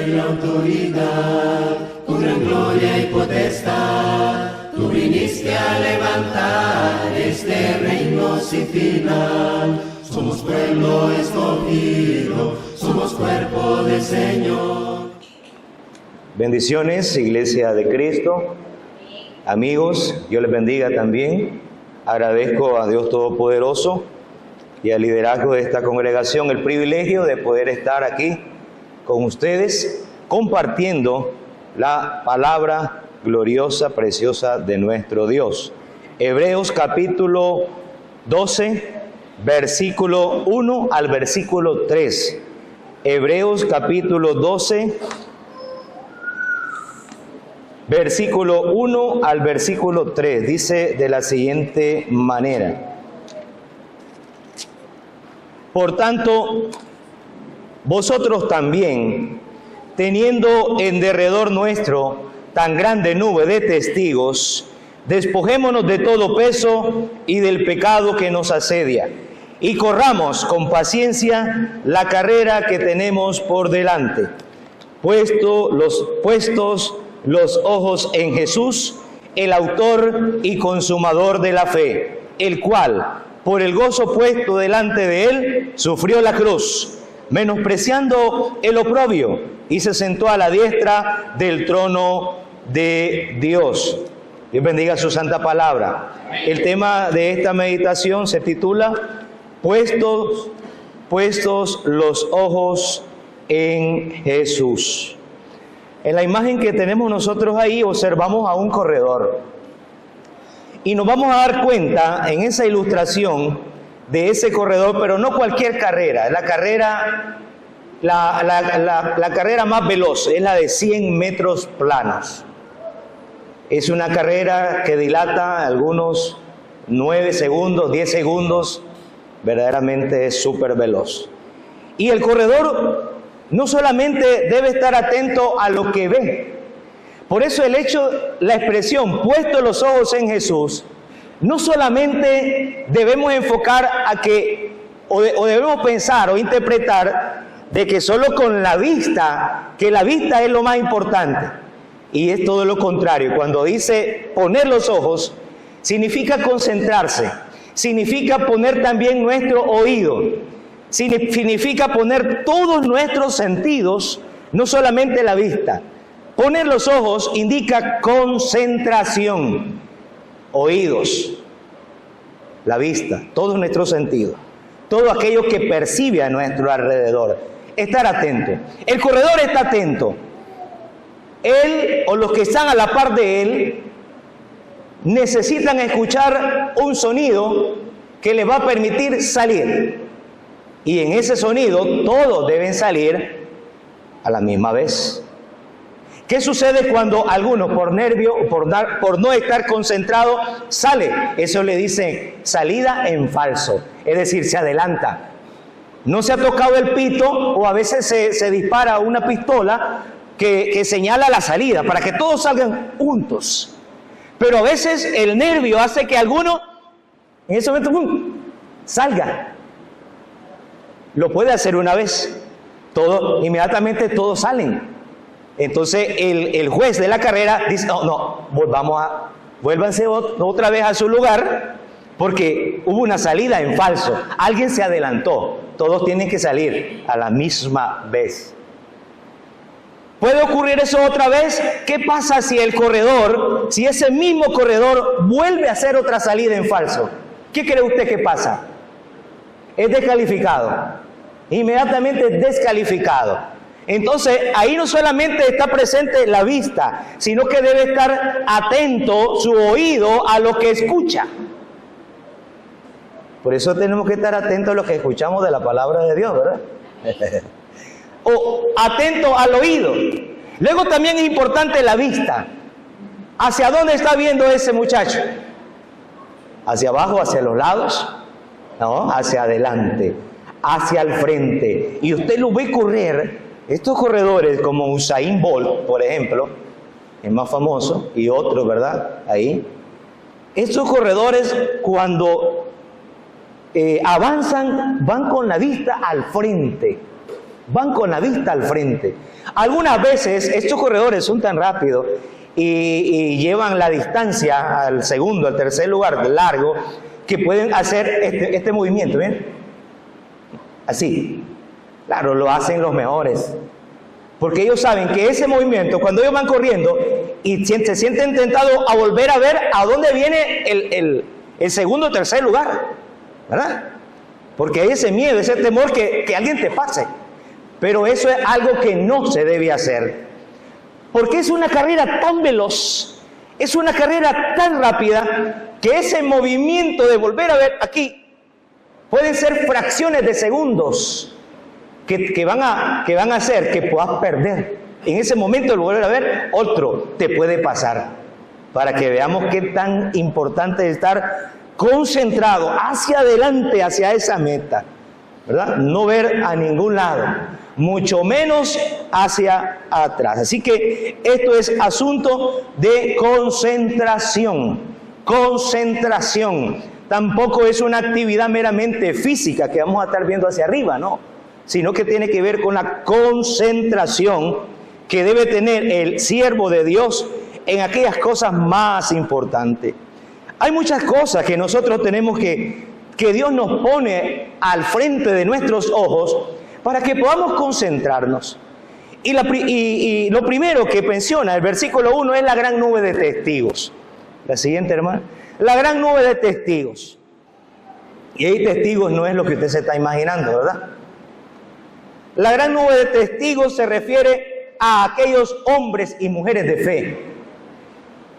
poder, la autoridad, con gran gloria y potestad. Tú viniste a levantar este reino sin final. Somos pueblo escogido, somos cuerpo del Señor. Bendiciones, Iglesia de Cristo. Amigos, Dios les bendiga también. Agradezco a Dios Todopoderoso y al liderazgo de esta congregación el privilegio de poder estar aquí con ustedes compartiendo la palabra gloriosa, preciosa de nuestro Dios. Hebreos capítulo 12, versículo 1 al versículo 3. Hebreos capítulo 12, versículo 1 al versículo 3. Dice de la siguiente manera: Por tanto, vosotros también, teniendo en derredor nuestro tan grande nube de testigos, despojémonos de todo peso y del pecado que nos asedia, y corramos con paciencia la carrera que tenemos por delante, puestos los ojos en Jesús, el autor y consumador de la fe, el cual, por el gozo puesto delante de él, sufrió la cruz, menospreciando el oprobio, y se sentó a la diestra del trono de Dios. Dios bendiga su santa palabra. El tema de esta meditación se titula Puestos los ojos en Jesús. En la imagen que tenemos nosotros ahí observamos a un corredor. Y nos vamos a dar cuenta en esa ilustración de ese corredor, pero no cualquier carrera, la carrera más veloz, es la de 100 metros planos. Es una carrera que dilata algunos 9 segundos, 10 segundos, verdaderamente es súper veloz. Y el corredor no solamente debe estar atento a lo que ve. Por eso la expresión puesto los ojos en Jesús, no solamente debemos enfocar a que, o debemos pensar o interpretar de que solo con la vista, que la vista es lo más importante. Y es todo lo contrario. Cuando dice poner los ojos, significa concentrarse, significa poner también nuestro oído, significa poner todos nuestros sentidos, no solamente la vista. Poner los ojos indica concentración, oídos, la vista, todos nuestros sentidos, todo aquello que percibe a nuestro alrededor. Estar atento. El corredor está atento. Él o los que están a la par de él necesitan escuchar un sonido que les va a permitir salir. Y en ese sonido todos deben salir a la misma vez. ¿Qué sucede cuando alguno por nervio, por no estar concentrado, sale? Eso le dicen salida en falso, es decir, se adelanta. No se ha tocado el pito o a veces se dispara una pistola que señala la salida para que todos salgan juntos. Pero a veces el nervio hace que alguno en ese momento salga. Lo puede hacer una vez, inmediatamente todos salen. Entonces el juez de la carrera dice, vuélvanse otra vez a su lugar, porque hubo una salida en falso, alguien se adelantó, todos tienen que salir a la misma vez. ¿Puede ocurrir eso otra vez? ¿Qué pasa si ese mismo corredor vuelve a hacer otra salida en falso? ¿Qué cree usted que pasa? Es descalificado, inmediatamente descalificado. Entonces, ahí no solamente está presente la vista, sino que debe estar atento su oído a lo que escucha. Por eso tenemos que estar atentos a lo que escuchamos de la palabra de Dios, ¿verdad? O atento al oído. Luego también es importante la vista. ¿Hacia dónde está viendo ese muchacho? ¿Hacia abajo, hacia los lados? No, hacia adelante, hacia el frente. Y usted lo ve correr. Estos corredores como Usain Bolt, por ejemplo, es más famoso, y otros, ¿verdad? Ahí. Estos corredores cuando avanzan van con la vista al frente. van con la vista al frente. Algunas veces estos corredores son tan rápidos y llevan la distancia al segundo, al tercer lugar largo, que pueden hacer este movimiento, ¿ven? Así. Claro, lo hacen los mejores. Porque ellos saben que ese movimiento, cuando ellos van corriendo y se sienten tentados a volver a ver a dónde viene el segundo o tercer lugar, ¿verdad? Porque hay ese miedo, ese temor que alguien te pase. Pero eso es algo que no se debe hacer. Porque es una carrera tan veloz, es una carrera tan rápida, que ese movimiento de volver a ver aquí pueden ser fracciones de segundos que van a hacer que puedas perder. En ese momento de volver a ver, otro te puede pasar. Para que veamos qué tan importante es estar concentrado hacia adelante, hacia esa meta, ¿verdad? No ver a ningún lado, mucho menos hacia atrás. Así que esto es asunto de concentración. Concentración. Tampoco es una actividad meramente física que vamos a estar viendo hacia arriba, no, sino que tiene que ver con la concentración que debe tener el siervo de Dios en aquellas cosas más importantes. Hay muchas cosas que nosotros tenemos que Dios nos pone al frente de nuestros ojos para que podamos concentrarnos. Y lo primero que menciona el versículo 1 es la gran nube de testigos. La siguiente, hermano. La gran nube de testigos. Y ahí testigos no es lo que usted se está imaginando, ¿verdad? La gran nube de testigos se refiere a aquellos hombres y mujeres de fe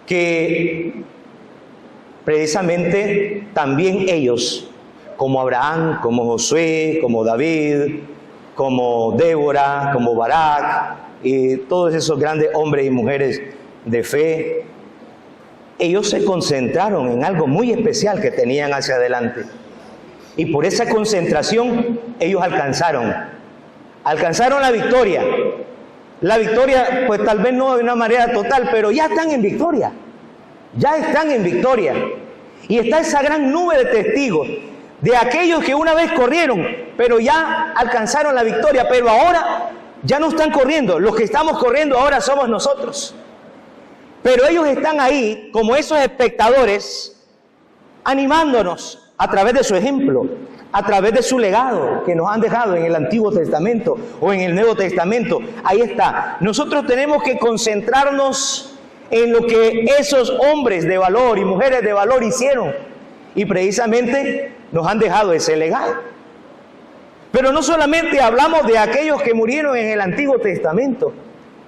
que precisamente también ellos, como Abraham, como Josué, como David, como Débora, como Barak y todos esos grandes hombres y mujeres de fe, ellos se concentraron en algo muy especial que tenían hacia adelante. Y por esa concentración ellos alcanzaron la victoria. La victoria, pues tal vez no de una manera total, pero ya están en victoria. Ya están en victoria. Y está esa gran nube de testigos de aquellos que una vez corrieron, pero ya alcanzaron la victoria, pero ahora ya no están corriendo. Los que estamos corriendo ahora somos nosotros. Pero ellos están ahí como esos espectadores, animándonos a través de su ejemplo, a través de su legado que nos han dejado en el Antiguo Testamento o en el Nuevo Testamento. Ahí está. Nosotros tenemos que concentrarnos en lo que esos hombres de valor y mujeres de valor hicieron. Y precisamente nos han dejado ese legado. Pero no solamente hablamos de aquellos que murieron en el Antiguo Testamento,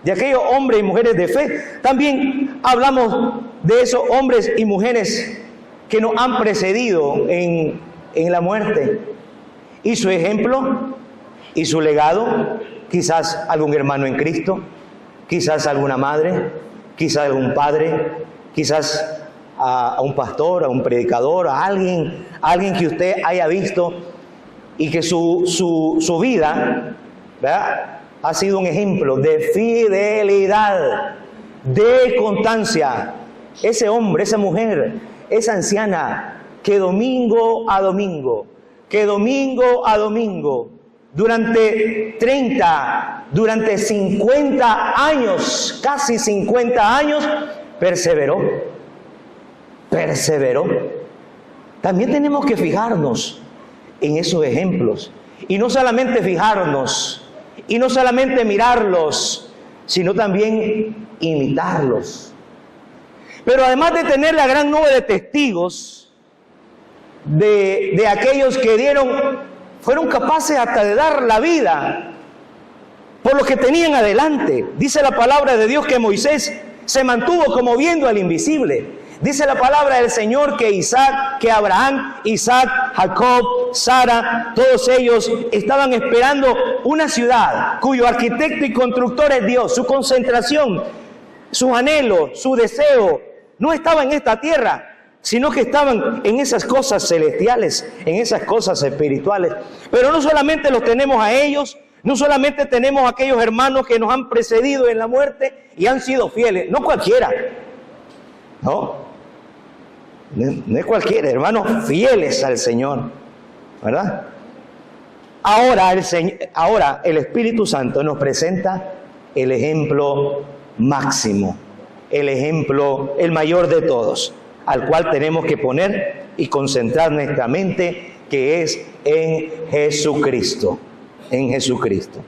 de aquellos hombres y mujeres de fe, también hablamos de esos hombres y mujeres que nos han precedido en la muerte. Y su ejemplo y su legado, quizás algún hermano en Cristo, quizás alguna madre, quizás algún padre, quizás a un pastor, a un predicador, a alguien que usted haya visto y que su vida, ¿verdad?, ha sido un ejemplo de fidelidad, de constancia. Ese hombre, esa mujer, esa anciana que domingo a domingo, durante 30, durante 50 años, casi 50 años, perseveró. También tenemos que fijarnos en esos ejemplos. Y no solamente fijarnos, y no solamente mirarlos, sino también imitarlos. Pero además de tener la gran nube de testigos, de aquellos que fueron capaces hasta de dar la vida por los que tenían adelante. Dice la palabra de Dios que Moisés se mantuvo como viendo al invisible. Dice la palabra del Señor que Abraham, Isaac, Jacob, Sara, todos ellos estaban esperando una ciudad cuyo arquitecto y constructor es Dios. Su concentración, su anhelo, su deseo no estaba en esta tierra, sino que estaban en esas cosas celestiales, en esas cosas espirituales. Pero no solamente los tenemos a ellos, no solamente tenemos a aquellos hermanos que nos han precedido en la muerte y han sido fieles, no cualquiera, no es cualquiera, hermanos fieles al Señor, ¿verdad? Ahora el Espíritu Santo nos presenta el ejemplo máximo, el ejemplo, el mayor de todos, al cual tenemos que poner y concentrar nuestra mente, que es en Jesucristo, en Jesucristo.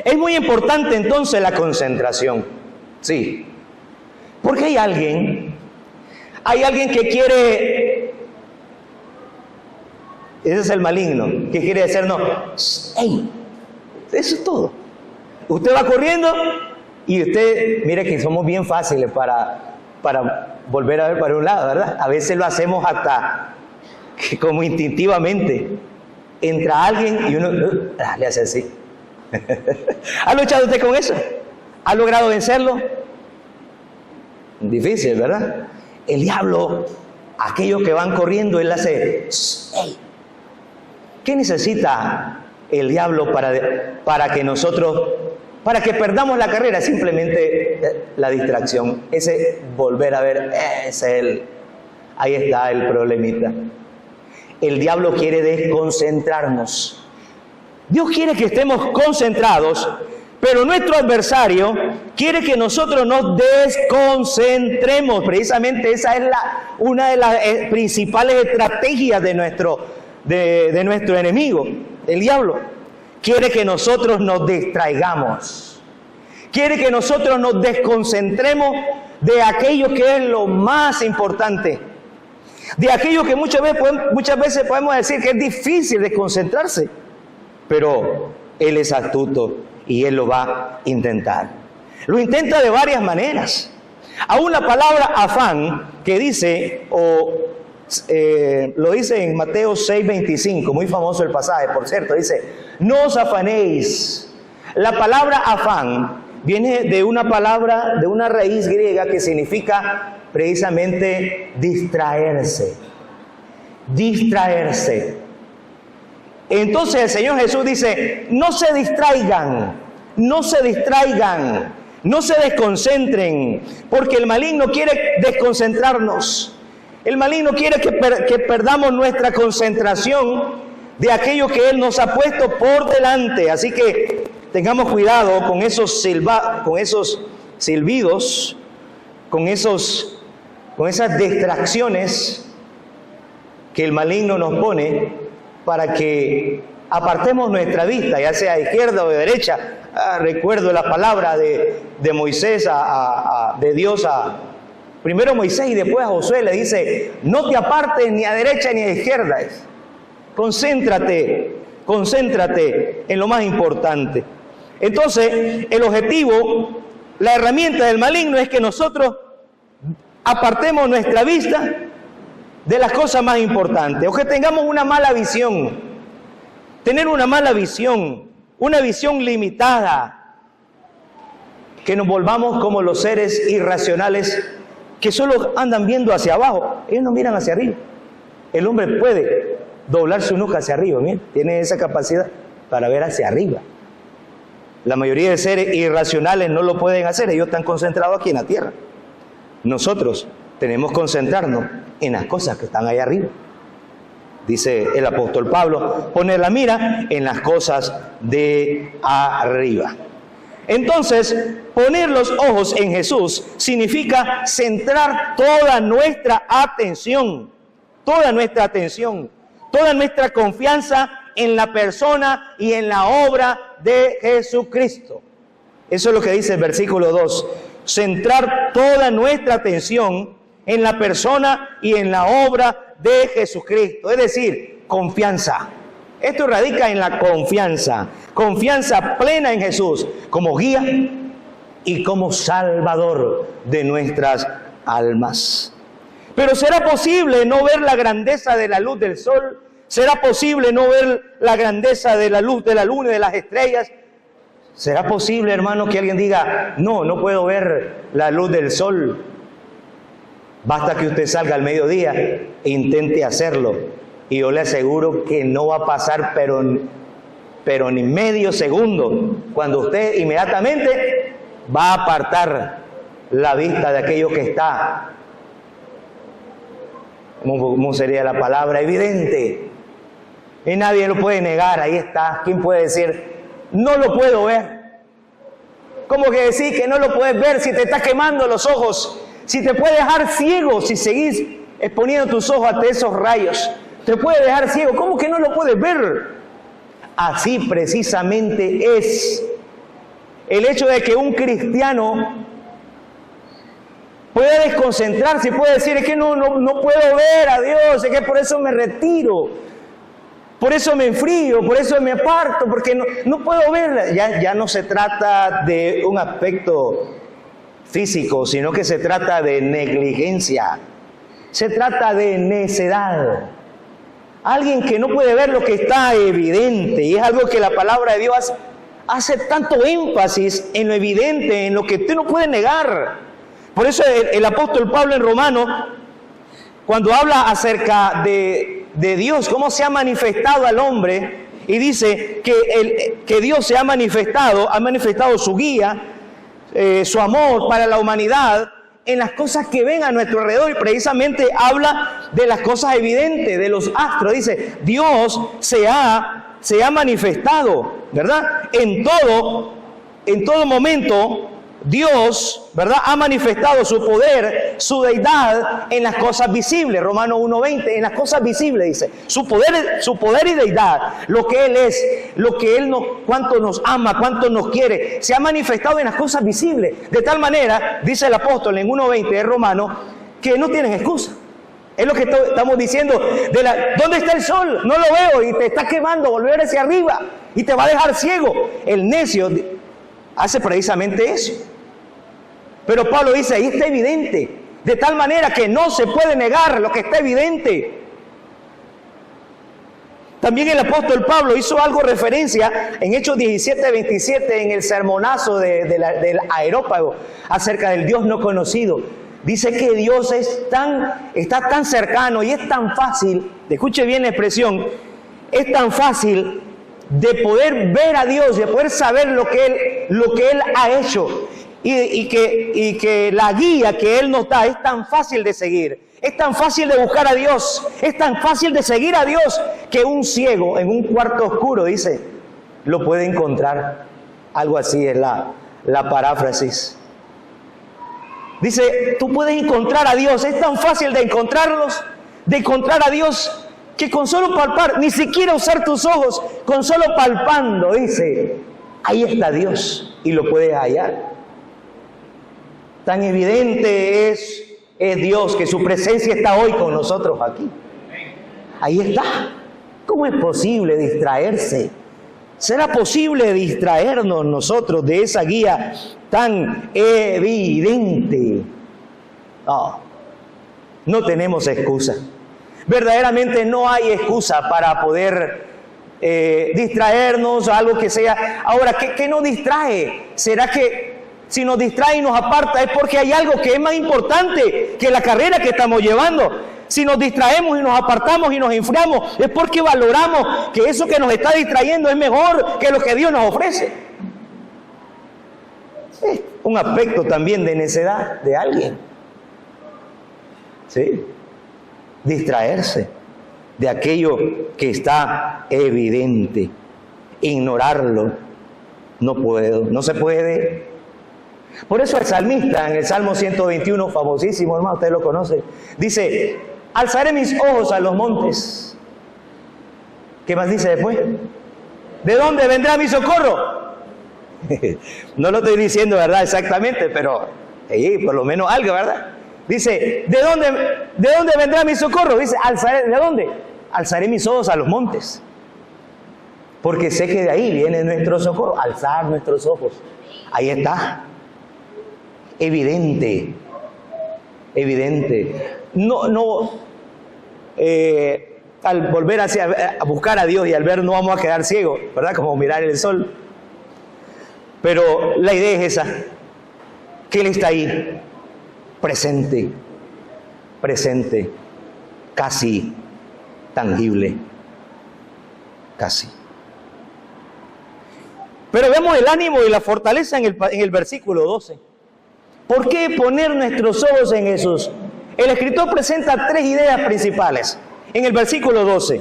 Es muy importante entonces la concentración, sí, porque hay alguien que quiere, ese es el maligno, que quiere decirnos, ¡ey! Eso es todo. Usted va corriendo y usted, mire que somos bien fáciles para volver a ver para un lado, ¿verdad? A veces lo hacemos hasta como instintivamente. Entra alguien y uno le hace así. ¿Ha luchado usted con eso? ¿Ha logrado vencerlo? Difícil, ¿verdad? El diablo, aquellos que van corriendo, él hace, ¡hey! ¿Qué necesita el diablo para que perdamos la carrera? Simplemente la distracción, ese volver a ver, ahí está el problemita. El diablo quiere desconcentrarnos. Dios quiere que estemos concentrados, pero nuestro adversario quiere que nosotros nos desconcentremos. Precisamente esa es una de las principales estrategias de nuestro enemigo, el diablo. Quiere que nosotros nos distraigamos. Quiere que nosotros nos desconcentremos de aquello que es lo más importante. De aquello que muchas veces podemos decir que es difícil desconcentrarse. Pero Él es astuto y Él lo va a intentar. Lo intenta de varias maneras. Aún la palabra afán, que dice, lo dice en Mateo 6:25, muy famoso el pasaje, por cierto, dice, no os afanéis. La palabra afán viene de una palabra, de una raíz griega que significa precisamente distraerse. Distraerse. Entonces el Señor Jesús dice, no se distraigan, no se desconcentren, porque el maligno quiere desconcentrarnos. El maligno quiere que perdamos nuestra concentración de aquello que Él nos ha puesto por delante. Así que tengamos cuidado con esos silbidos, con esas distracciones que el maligno nos pone para que apartemos nuestra vista, ya sea de izquierda o de derecha. Recuerdo la palabra de Moisés, de Dios primero Moisés y después a Josué, le dice, no te apartes ni a derecha ni a izquierda. Concéntrate en lo más importante. Entonces, el objetivo, la herramienta del maligno es que nosotros apartemos nuestra vista de las cosas más importantes, o que tengamos una mala visión. Tener una mala visión, una visión limitada, que nos volvamos como los seres irracionales que solo andan viendo hacia abajo, ellos no miran hacia arriba. El hombre puede doblar su nuca hacia arriba, ¿bien? Tiene esa capacidad para ver hacia arriba. La mayoría de seres irracionales no lo pueden hacer, ellos están concentrados aquí en la tierra. Nosotros tenemos que concentrarnos en las cosas que están ahí arriba. Dice el apóstol Pablo, poner la mira en las cosas de arriba. Entonces, poner los ojos en Jesús significa centrar toda nuestra atención, toda nuestra confianza en la persona y en la obra de Jesucristo. Eso es lo que dice el versículo 2. Centrar toda nuestra atención en la persona y en la obra de Jesucristo. Es decir, confianza. Esto radica en la confianza. Confianza plena en Jesús como guía y como salvador de nuestras almas. Pero ¿será posible no ver la grandeza de la luz del sol? ¿Será posible no ver la grandeza de la luz de la luna y de las estrellas? ¿Será posible, hermano, que alguien diga, no puedo ver la luz del sol? Basta que usted salga al mediodía e intente hacerlo. Y yo le aseguro que no va a pasar, pero ni medio segundo, cuando usted inmediatamente va a apartar la vista de aquello que está, ¿cómo sería la palabra? Evidente. Y nadie lo puede negar, ahí está. ¿Quién puede decir, no lo puedo ver? ¿Cómo que decir que no lo puedes ver si te está quemando los ojos? Si te puede dejar ciego si seguís exponiendo tus ojos ante esos rayos. Te puede dejar ciego. ¿Cómo que no lo puedes ver? Así precisamente es. El hecho de que un cristiano pueda desconcentrarse y puede decir, es que no puedo ver a Dios, es que por eso me retiro, por eso me enfrío, por eso me aparto, porque no puedo ver. Ya no se trata de un aspecto físico, sino que se trata de negligencia, se trata de necedad. Alguien que no puede ver lo que está evidente, y es algo que la palabra de Dios hace tanto énfasis en lo evidente, en lo que usted no puede negar. Por eso el apóstol Pablo en Romanos, cuando habla acerca de Dios, cómo se ha manifestado al hombre, y dice que Dios se ha manifestado su guía, su amor para la humanidad, en las cosas que ven a nuestro alrededor, y precisamente habla de las cosas evidentes, de los astros. Dice, Dios se ha manifestado, ¿verdad? En todo momento, Dios, ¿verdad?, ha manifestado su poder, su deidad en las cosas visibles. Romanos 1:20, en las cosas visibles dice, su poder y deidad, lo que Él es, lo que Él cuánto nos ama, cuánto nos quiere, se ha manifestado en las cosas visibles. De tal manera, dice el apóstol en 1:20 de Romanos, que no tienen excusa. Es lo que estamos diciendo. ¿Dónde está el sol? No lo veo y te está quemando, volver hacia arriba y te va a dejar ciego. El necio hace precisamente eso. Pero Pablo dice, ahí está evidente, de tal manera que no se puede negar lo que está evidente. También el apóstol Pablo hizo algo referencia en Hechos 17:27 en el sermonazo del Areópago acerca del Dios no conocido. Dice que Dios está tan cercano y es tan fácil, escuche bien la expresión, es tan fácil de poder ver a Dios, de poder saber lo que Él ha hecho. Y que la guía que Él nos da es tan fácil de seguir, es tan fácil de buscar a Dios, es tan fácil de seguir a Dios, que un ciego en un cuarto oscuro, dice, lo puede encontrar. Algo así es la paráfrasis. Dice, tú puedes encontrar a Dios, es tan fácil de encontrar a Dios, que con solo palpar, ni siquiera usar tus ojos, con solo palpando, dice, ahí está Dios, y lo puedes hallar. Tan evidente es Dios, que su presencia está hoy con nosotros aquí. Ahí está. ¿Cómo es posible distraerse? ¿Será posible distraernos nosotros de esa guía tan evidente? No tenemos excusa. Verdaderamente no hay excusa para poder distraernos, algo que sea. Ahora, ¿qué nos distrae? ¿Será que si nos distrae y nos aparta es porque hay algo que es más importante que la carrera que estamos llevando? Si nos distraemos y nos apartamos y nos enfriamos, es porque valoramos que eso que nos está distrayendo es mejor que lo que Dios nos ofrece. Es un aspecto también de necedad de alguien. ¿Sí? Distraerse de aquello que está evidente. Ignorarlo. No se puede. Por eso el salmista en el Salmo 121, famosísimo, hermano, usted lo conoce, dice, alzaré mis ojos a los montes. ¿Qué más dice después? ¿De dónde vendrá mi socorro? No lo estoy diciendo, ¿verdad? Exactamente, pero por lo menos algo, ¿verdad? Dice, ¿de dónde vendrá mi socorro? Dice, ¿de dónde? Alzaré mis ojos a los montes. Porque sé que de ahí viene nuestro socorro. Alzar nuestros ojos. Ahí está. Evidente. Al volver a buscar a Dios y al ver no vamos a quedar ciegos, ¿verdad? Como mirar el sol. Pero la idea es esa, que Él está ahí, presente, casi tangible, casi. Pero vemos el ánimo y la fortaleza en el versículo 12. ¿Por qué poner nuestros ojos en Jesús? El escritor presenta tres ideas principales en el versículo 12.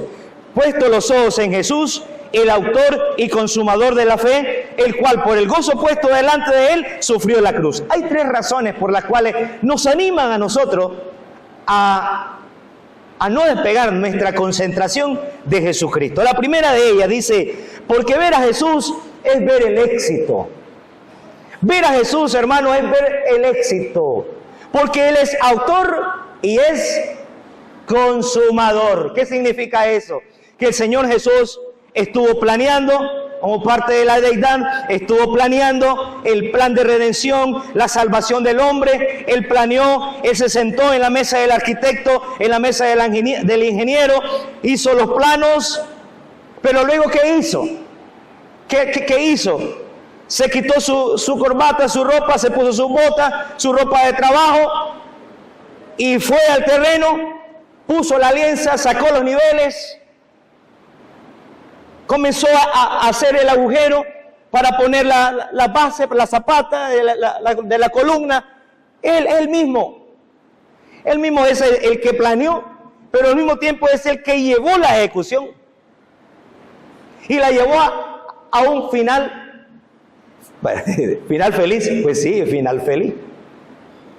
puesto los ojos en Jesús, el autor y consumador de la fe, el cual por el gozo puesto delante de él sufrió la cruz. Hay 3 razones por las cuales nos animan a nosotros a no despegar nuestra concentración de Jesucristo. La primera de ellas dice, porque ver a Jesús es ver el éxito. Ver a Jesús, hermano, es ver el éxito, porque Él es autor y es consumador. ¿Qué significa eso? Que el Señor Jesús estuvo planeando, como parte de la deidad, estuvo planeando el plan de redención, la salvación del hombre. Él planeó, Él se sentó en la mesa del arquitecto, en la mesa del ingeniero, hizo los planos, pero luego ¿qué hizo? ¿Qué hizo? Se quitó su corbata, su ropa, se puso su bota, su ropa de trabajo y fue al terreno, puso la alianza, sacó los niveles, comenzó a hacer el agujero para poner la base, la zapata de la columna. Él mismo es el que planeó, pero al mismo tiempo es el que llevó la ejecución y la llevó a un final. Bueno, final feliz, pues sí, final feliz.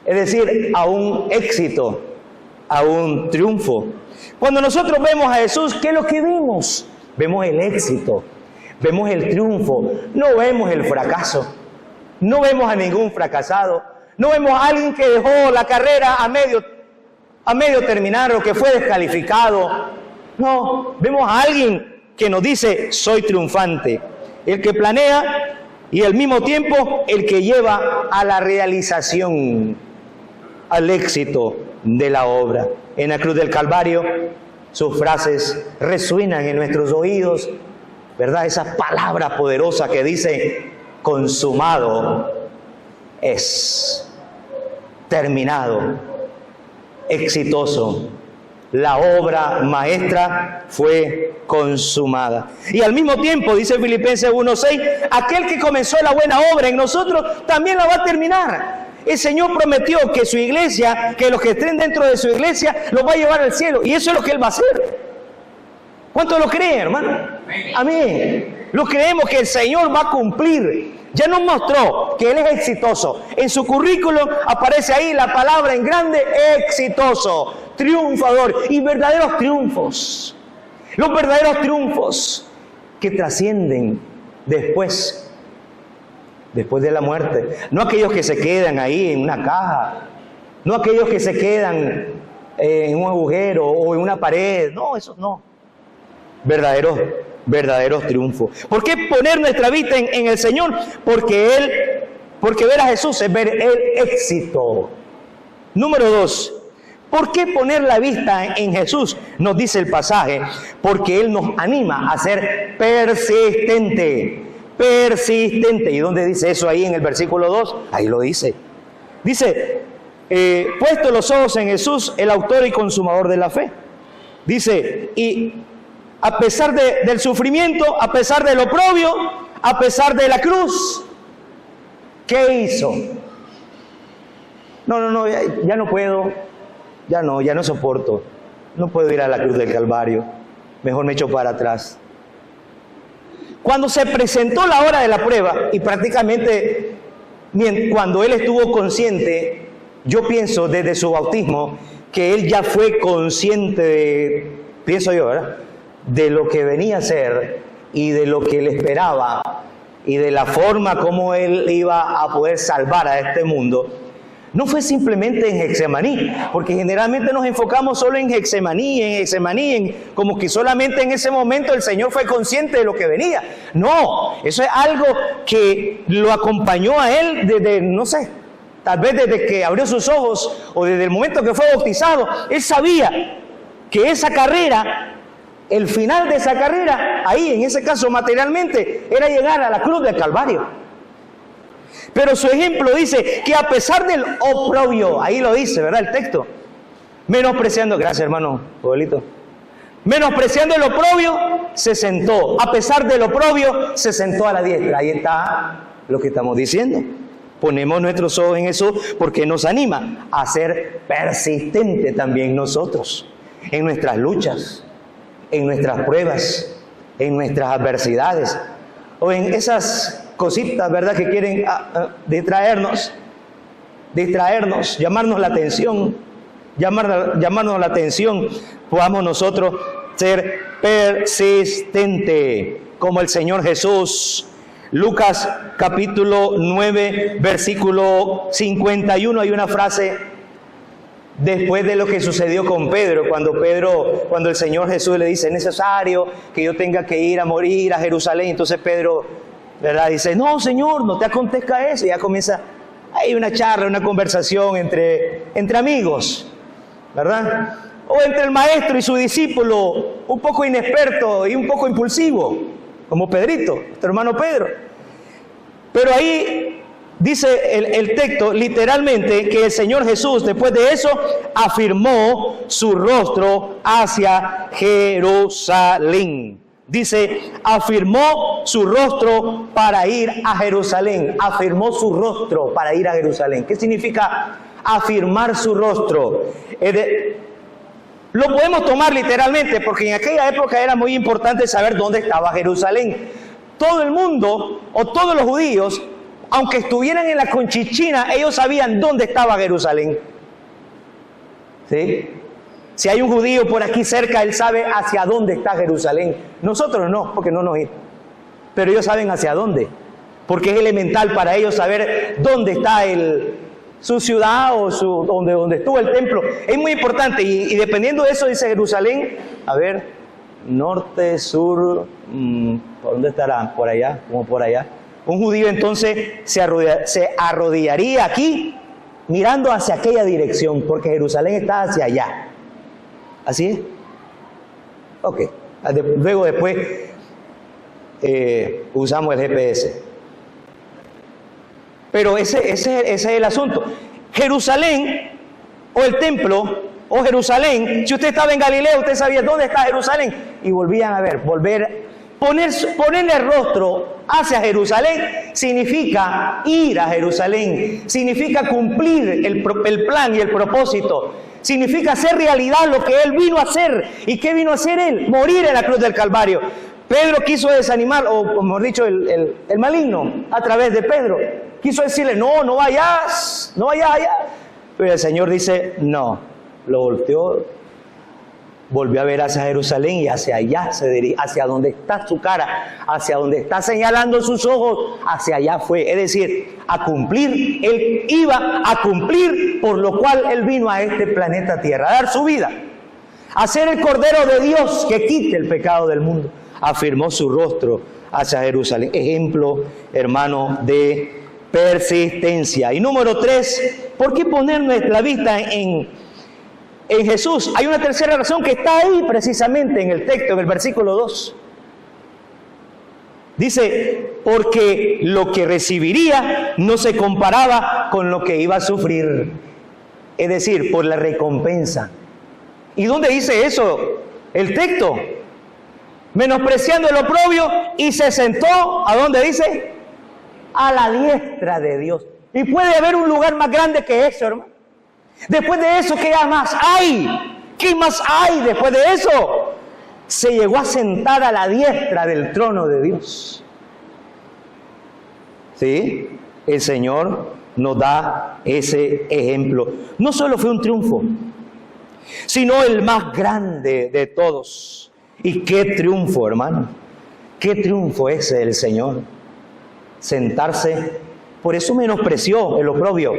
Es decir, a un éxito, a un triunfo. Cuando nosotros vemos a Jesús, ¿qué es lo que vemos? Vemos el éxito, vemos el triunfo, no vemos el fracaso, no vemos a ningún fracasado, no vemos a alguien que dejó la carrera a medio terminar o que fue descalificado. No, vemos a alguien que nos dice, soy triunfante, el que planea y al mismo tiempo el que lleva a la realización, al éxito de la obra. En la cruz del Calvario, sus frases resuenan en nuestros oídos, ¿verdad? Esa palabra poderosa que dice, consumado es, terminado, exitoso. La obra maestra fue consumada. Y al mismo tiempo, dice Filipenses 1:6, aquel que comenzó la buena obra en nosotros, también la va a terminar. El Señor prometió que su iglesia, que los que estén dentro de su iglesia, los va a llevar al cielo. Y eso es lo que Él va a hacer. ¿Cuántos lo creen, hermano? Amén. Lo creemos que el Señor va a cumplir. Ya nos mostró que Él es exitoso. En su currículum aparece ahí la palabra en grande, exitoso, triunfador y verdaderos triunfos. Los verdaderos triunfos que trascienden después de la muerte. No aquellos que se quedan ahí en una caja, no aquellos que se quedan en un agujero o en una pared. No, esos no. Verdaderos triunfos. ¿Por qué poner nuestra vista en el Señor? Porque ver a Jesús es ver el éxito. Número 2. ¿Por qué poner la vista en Jesús? Nos dice el pasaje, porque Él nos anima a ser persistente. ¿Y dónde dice eso ahí en el versículo 2? Ahí lo dice. Dice, puesto los ojos en Jesús, el autor y consumador de la fe. Dice, y a pesar del sufrimiento, a pesar del oprobio, a pesar de la cruz, ¿qué hizo? No, ya no puedo, ya no soporto, no puedo ir a la cruz del Calvario, mejor me echo para atrás. Cuando se presentó la hora de la prueba, y prácticamente cuando Él estuvo consciente, yo pienso desde su bautismo, que Él ya fue consciente pienso yo, ¿verdad?, de lo que venía a ser y de lo que Él esperaba y de la forma como Él iba a poder salvar a este mundo. No fue simplemente en Getsemaní, porque generalmente nos enfocamos solo en Getsemaní, como que solamente en ese momento el Señor fue consciente de lo que venía. No, eso es algo que lo acompañó a Él desde, no sé, tal vez desde que abrió sus ojos o desde el momento que fue bautizado. Él sabía que esa carrera, el final de esa carrera, ahí en ese caso materialmente, era llegar a la cruz del Calvario. Pero su ejemplo dice que a pesar del oprobio, ahí lo dice, ¿verdad? El texto. Menospreciando, gracias hermano, Joelito. Menospreciando el oprobio, se sentó. A pesar del oprobio, se sentó a la diestra. Ahí está lo que estamos diciendo. Ponemos nuestros ojos en eso porque nos anima a ser persistentes también nosotros en nuestras luchas. en nuestras pruebas, en nuestras adversidades, o en esas cositas, ¿verdad?, que quieren distraernos, llamarnos la atención, podamos nosotros ser persistentes, como el Señor Jesús. Lucas capítulo 9, versículo 51, hay una frase después de lo que sucedió con Pedro, cuando el Señor Jesús le dice, es necesario que yo tenga que ir a morir a Jerusalén. Entonces Pedro, ¿verdad?, dice, no, Señor, no te acontezca eso. Y ya comienza, hay una charla, una conversación entre amigos, ¿verdad? O entre el maestro y su discípulo, un poco inexperto y un poco impulsivo, como Pedrito, nuestro hermano Pedro. Pero ahí dice el texto literalmente que el Señor Jesús, después de eso, afirmó su rostro hacia Jerusalén. Dice, afirmó su rostro para ir a Jerusalén. Afirmó su rostro para ir a Jerusalén. ¿Qué significa afirmar su rostro? Lo podemos tomar literalmente, porque en aquella época era muy importante saber dónde estaba Jerusalén. Todo el mundo, o todos los judíos, aunque estuvieran en la Conchichina, ellos sabían dónde estaba Jerusalén. ¿Sí? Si hay un judío por aquí cerca, él sabe hacia dónde está Jerusalén. Nosotros no, porque no nos ir. Pero ellos saben hacia dónde, porque es elemental para ellos saber dónde está su ciudad o donde estuvo el templo. Es muy importante y dependiendo de eso dice Jerusalén, a ver, norte, sur, ¿por dónde estará? Por allá, como por allá. Un judío entonces se arrodillaría aquí mirando hacia aquella dirección, porque Jerusalén está hacia allá. ¿Así es? Ok. Luego después usamos el GPS. Pero ese es el asunto. Jerusalén, o el templo, o Jerusalén, si usted estaba en Galilea, usted sabía dónde está Jerusalén. Y volvían a ver, ponerle el rostro hacia Jerusalén significa ir a Jerusalén, significa cumplir el plan y el propósito, significa hacer realidad lo que Él vino a hacer. ¿Y qué vino a hacer Él? Morir en la cruz del Calvario. Pedro quiso desanimar, o mejor dicho, el maligno, a través de Pedro, quiso decirle, no vayas allá. Pero el Señor dice, no, lo volteó, volvió a ver hacia Jerusalén y hacia allá se dirige, hacia donde está su cara, hacia donde está señalando sus ojos, hacia allá fue. Es decir, a cumplir, Él iba a cumplir por lo cual Él vino a este planeta Tierra, a dar su vida, a ser el Cordero de Dios que quite el pecado del mundo. Afirmó su rostro hacia Jerusalén. Ejemplo, hermano, de persistencia. Y número 3, ¿por qué poner nuestra vista en Jesús? Hay una tercera razón que está ahí precisamente en el texto, en el versículo 2. Dice, porque lo que recibiría no se comparaba con lo que iba a sufrir. Es decir, por la recompensa. ¿Y dónde dice eso el texto? Menospreciando el oprobio y se sentó, ¿a dónde dice? A la diestra de Dios. Y puede haber un lugar más grande que eso, hermano. Después de eso, ¿qué más hay? ¿Qué más hay después de eso? Se llegó a sentar a la diestra del trono de Dios. ¿Sí? El Señor nos da ese ejemplo. No solo fue un triunfo, sino el más grande de todos. ¿Y qué triunfo, hermano? ¿Qué triunfo ese del Señor? Sentarse. Por eso menospreció el oprobio.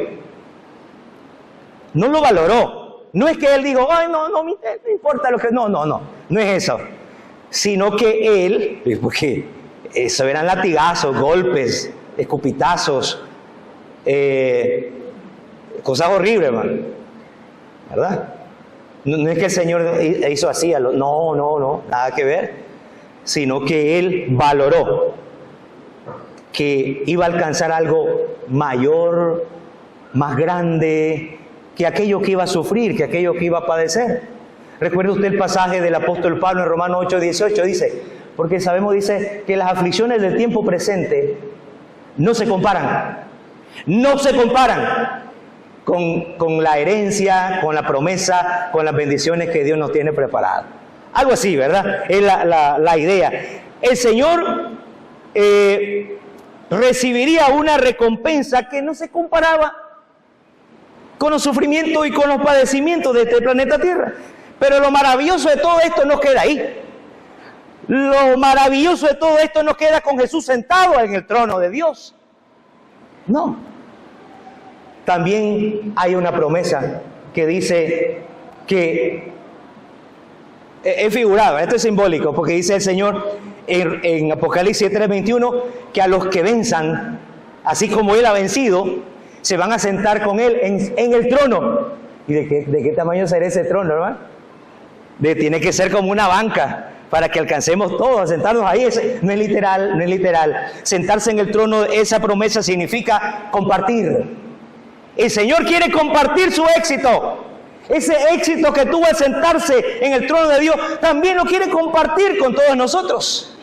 No lo valoró. No es que Él dijo, ay, no me importa lo que... No es eso. Sino que Él, porque eso eran latigazos, golpes, escupitazos, cosas horribles, hermano. ¿Verdad? No es que el Señor hizo así, no, nada que ver, sino que Él valoró que iba a alcanzar algo mayor, más grande, que aquello que iba a sufrir, que aquello que iba a padecer. Recuerde usted el pasaje del apóstol Pablo en Romanos 8:18, dice, porque sabemos, dice, que las aflicciones del tiempo presente no se comparan con la herencia, con la promesa, con las bendiciones que Dios nos tiene preparadas. Algo así, ¿verdad? Es la idea. El Señor recibiría una recompensa que no se comparaba con los sufrimientos y con los padecimientos de este planeta Tierra. Pero lo maravilloso de todo esto no queda ahí. Lo maravilloso de todo esto no queda con Jesús sentado en el trono de Dios. No. También hay una promesa que dice que es figurada, esto es simbólico, porque dice el Señor en Apocalipsis 3:21 que a los que venzan, así como Él ha vencido, se van a sentar con Él en el trono. ¿Y de qué tamaño será ese trono, hermano? Tiene que ser como una banca para que alcancemos todos a sentarnos ahí. No es literal, no es literal. Sentarse en el trono, esa promesa significa compartir. El Señor quiere compartir su éxito. Ese éxito que tuvo al sentarse en el trono de Dios, también lo quiere compartir con todos nosotros.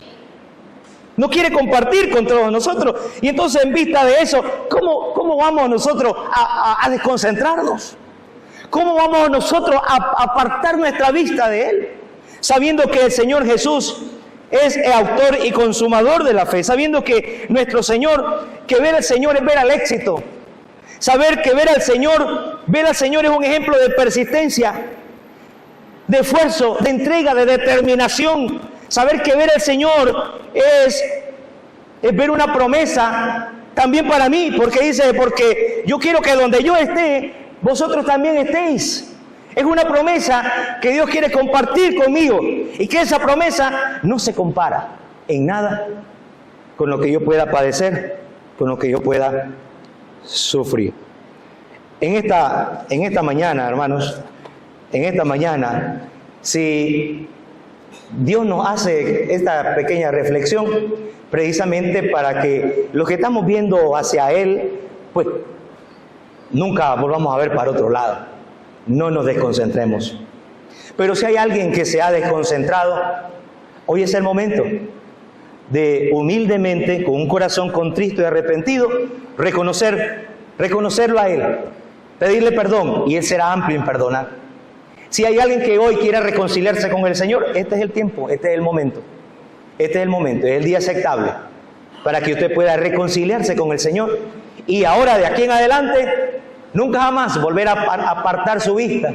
No quiere compartir con todos nosotros. Y entonces, en vista de eso, ¿cómo vamos nosotros a desconcentrarnos? ¿Cómo vamos nosotros a apartar nuestra vista de Él? Sabiendo que el Señor Jesús es el autor y consumador de la fe. Sabiendo que nuestro Señor, que ver al Señor es ver al éxito. Saber que ver al Señor es un ejemplo de persistencia, de esfuerzo, de entrega, de determinación. Saber que ver al Señor es ver una promesa también para mí, porque yo quiero que donde yo esté, vosotros también estéis. Es una promesa que Dios quiere compartir conmigo, y que esa promesa no se compara en nada con lo que yo pueda padecer, con lo que yo pueda sufrir. En esta mañana, hermanos, en esta mañana, si Dios nos hace esta pequeña reflexión, precisamente para que los que estamos viendo hacia Él, pues nunca volvamos a ver para otro lado, no nos desconcentremos. Pero si hay alguien que se ha desconcentrado, hoy es el momento de humildemente, con un corazón contrito y arrepentido, reconocerlo a Él, pedirle perdón, y Él será amplio en perdonar. Si hay alguien que hoy quiera reconciliarse con el Señor, este es el tiempo, este es el momento. Este es el momento, es el día aceptable para que usted pueda reconciliarse con el Señor. Y ahora, de aquí en adelante, nunca jamás volver a apartar su vista,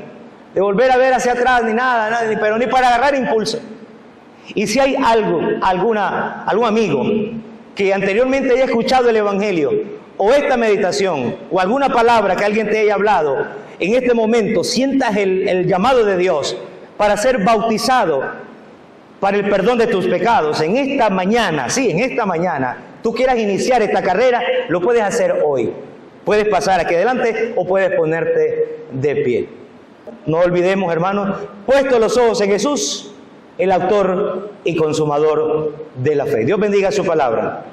de volver a ver hacia atrás, ni nada, pero ni para agarrar impulso. Y si hay algún amigo que anteriormente haya escuchado el Evangelio, o esta meditación, o alguna palabra que alguien te haya hablado, en este momento sientas el llamado de Dios para ser bautizado para el perdón de tus pecados, en esta mañana, tú quieras iniciar esta carrera, lo puedes hacer hoy. Puedes pasar aquí adelante o puedes ponerte de pie. No olvidemos, hermanos, puestos los ojos en Jesús, el autor y consumador de la fe. Dios bendiga su palabra.